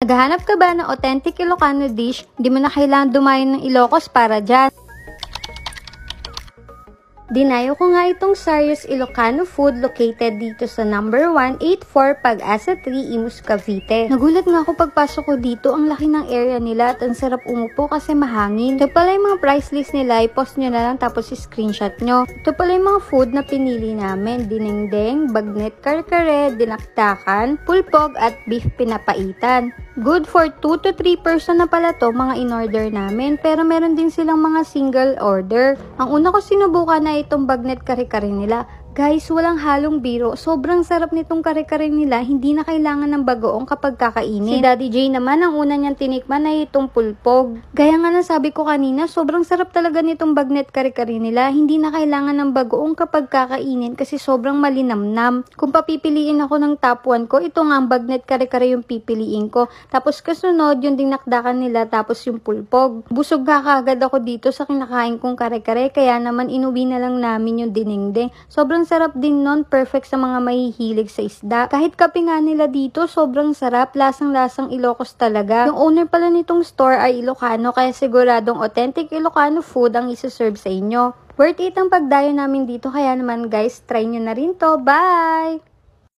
Naghahanap ka ba ng authentic Ilocano dish? Hindi mo na kailangan dumayo ng Ilocos para dyan. Dinayo ko nga itong Sarius Ilocano food located dito sa number 184 Pag-asa 3, Imus, Cavite. Nagulat nga ako pagpasok ko dito, ang laki ng area nila at ang sarap umupo kasi mahangin. Ito pala yung mga price list nila, i-post nyo na lang tapos i-screenshot nyo. Ito pala yung mga food na pinili namin, dinengdeng, bagnet kare-kare, dinakdakan, pulpog at beef pinapaitan. Good for 2 to 3 person na pala to mga in-order namin, pero meron din silang mga single order. Ang una ko sinubukan na itong bagnet kare-kare nila. Guys, walang halong biro. Sobrang sarap nitong kare-kare nila. Hindi na kailangan ng bagoong kapag kakainin. Si Daddy J naman, ang una niyang tinikman ay itong pulpog. Gaya nga nasabi ko kanina, sobrang sarap talaga nitong bagnet kare-kare nila. Hindi na kailangan ng bagoong kapag kakainin kasi sobrang malinamnam. Kung papipiliin ako ng top 1 ko, ito nga ang bagnet kare-kare yung pipiliin ko. Tapos kasunod, yung dinakdakan nila, tapos yung pulpog. Busog kakagad ako dito sa kinakain kong kare-kare, kaya naman inuwi na lang namin yung dinengdeng. Sobrang sarap din nun, perfect sa mga mahihilig sa isda. Kahit kape nga nila dito, sobrang sarap, lasang-lasang Ilocos talaga. Yung owner pala nitong store ay Ilocano, kaya siguradong authentic Ilocano food ang isa-serve sa inyo. Worth it ang pagdayo namin dito, kaya naman guys, try nyo na rin to. Bye!